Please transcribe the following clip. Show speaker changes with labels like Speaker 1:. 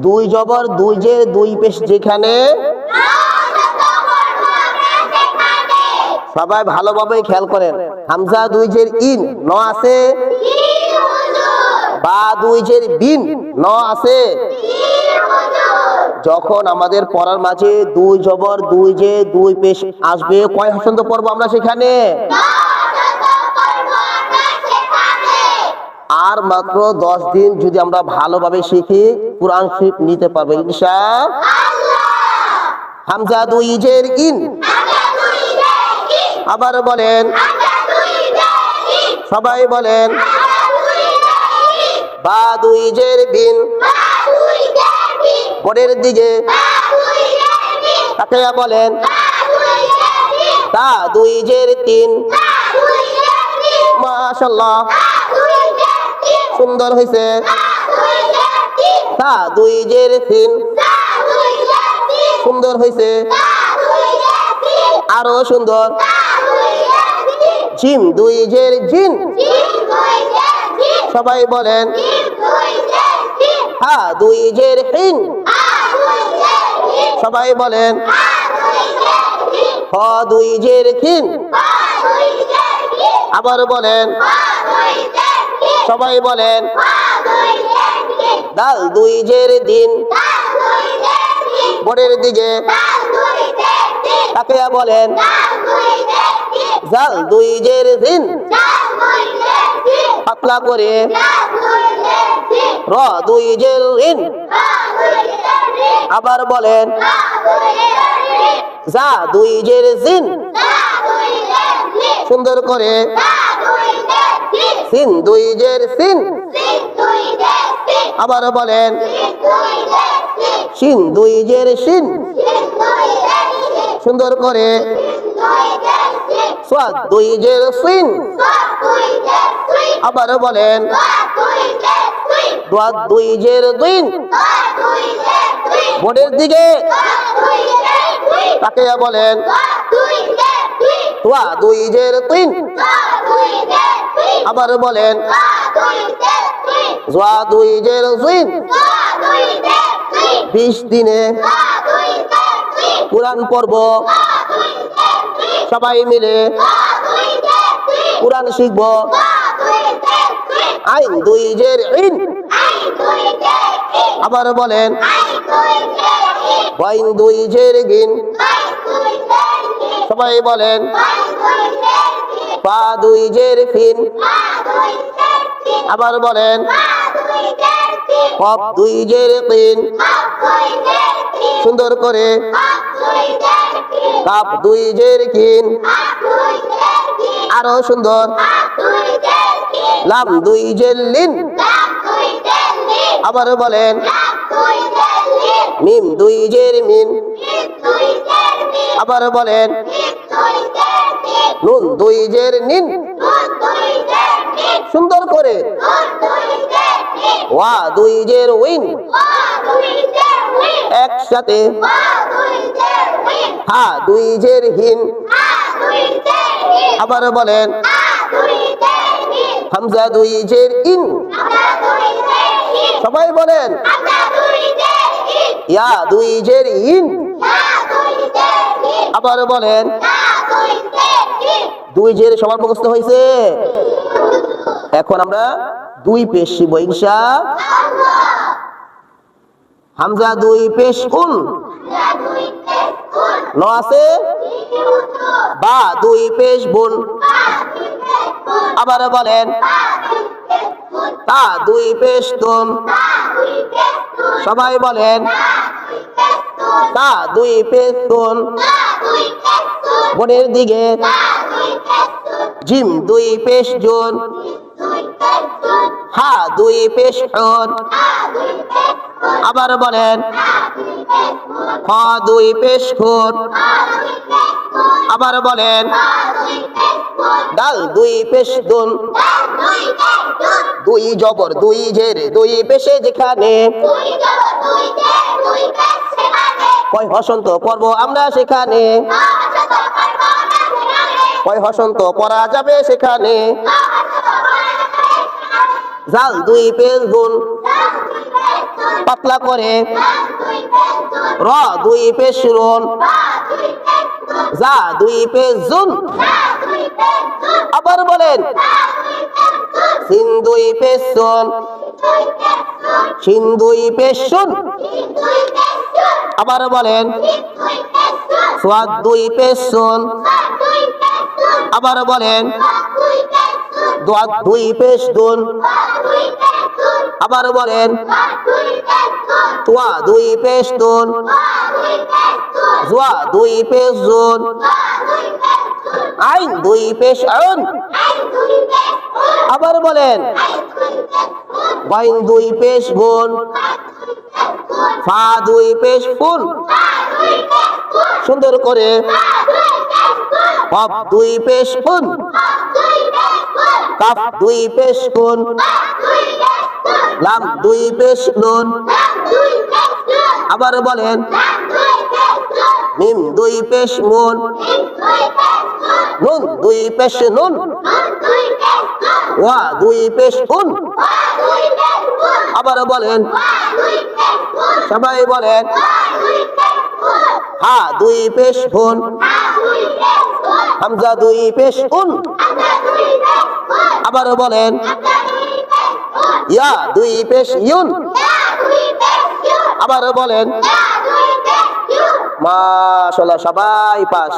Speaker 1: দুই জবর দুই জের দুই পেশ যেখানে। সবাই ভালোভাবে খেয়াল করেন। হামজা দুই জের ইন ন আছে, বা দুই জের বিন ন আছে। যখন আমাদের পড়ার মাঝে দুই জবর দুই জে দুই পেশ আসবে, কয় হসন্ত পড়বো আমরা সেখানে? আর মাত্র 10 দিন যদি আমরা ভালোভাবে শিখি, কোরআন শরীফ নিতে পারবো ইনশাআল্লাহ। হামজা দুই জের ইন, আবার বলেন, সবাই বলেন। বা দুই জের বিন, পরের দিকে তাকিয়া বলেন। তা দুই জের তিন, মাশাআল্লাহ সুন্দর হয়েছে। তা দুই জের তিন, সুন্দর হয়েছে, আরো সুন্দর। জিম দুই জের জিন, সবাই বলেন। হা দুই জের হিন, সবাই বলেন। হ দুই জের খিন, আবার বলেন, সবাই বলেন। দাল দুই জের দিন, বোর্ডের দিকে তাকিয়া বলেন। জাল দুই জের দিন, পাতলা করে। র দুই জের রিন, আবার বলেন। জা দুই জের জিন, সুন্দর করে। সিন দুই জের সিন, আবার বলেন। শিন দুই জের শিন, সুন্দর করে। সাদ দুই জের সিন, আবার বলেন। দাদ দুই জের দিন, বোর্ডের দিকে তাকিয়া বলেন। তোয়া দুই জের তিন, আবার বলেন। জোয়া দুই জের জিন, 20 দিনে কোরআন পড়ব সবাই মিলে, কোরআন শিখব। আইন দুই জের ইন, আবার বলেন। বাইন দুই জের গিন, সবাই বলেন। পা দুই জের ফিন, আবার বলেন। কফ দুই জের তিন, সুন্দর করে। কাপ দুই জের কিন, আরো সুন্দর। লাম দুই জের লিন, আবার বলেন। মিম দুই জের মিন, আবার বলেন। নুন দুই জের নিন, সুন্দর করে। ওয়া দুই জের উইন, একসাথে। হা দুই জের হিন, আবার বলেন। হামজা দুই জের ইন, সবাই বলেন। ইয়া দুই জের ইন, আবার বলেন। দুই জের সবার মুখস্থ হয়েছে। এখন আমরা দুই পেশ শিখব ইনশাআল্লাহ। হামজা দুই পেশ উন, ন আছে। বা দুই পেশ বুন, আবার বলেন। তা দুই পেশ তুন, সবাই বলেন। তা দুই পেশ তুন, বোনের দিকে। জিম দুই পেশ জুন, হা দুই পেশ হুন, আবার বলেন। খ দুই পেশ খুন, আবার বলেন। ডাল দুই পেশ দুন, দুই জবর দুই জের দুই পেশে যেখানে। কয় হসন্ত পড়ব আমরা সেখানে, কয় হসন্ত পড়া যাবে সেখানে। জাল দুই পেশ গুণ, পাতলা করে র দুই পেশ রুন জা দুই পেশ জুন আবার বলেন সিন দুই পেশ সুন শিন দুই পেশ শুন আবার বলেন সোয়াদ দুই পেশ শুন আবার বলেন দোয়াদ দুই পেশ দুন আবার বলেন তোয়া দুই পেশ দুন জোয়া দুই পেশ জুন আইন দুই পেশ আউন আবার বলেন গাইন দুই পেশ গুন ফা দুই পেশ ফুন সুন্দর করে কফ দুই পেশ ফুন কাফ দুই পেশ কুন লাম দুই পেশ নুন আবার বলেন মিম দুই পেশ মুন নুন দুই পেশ নুন ওয়া দুই পেশ উন আবার বলেন সবাই বলেন হা দুই পেশ হুন হামজা দুই পেশ উন আবার বলেন ইয়া দুই পেশ ইউন আবার বলেন মাশাআল্লাহ সবাই পাস।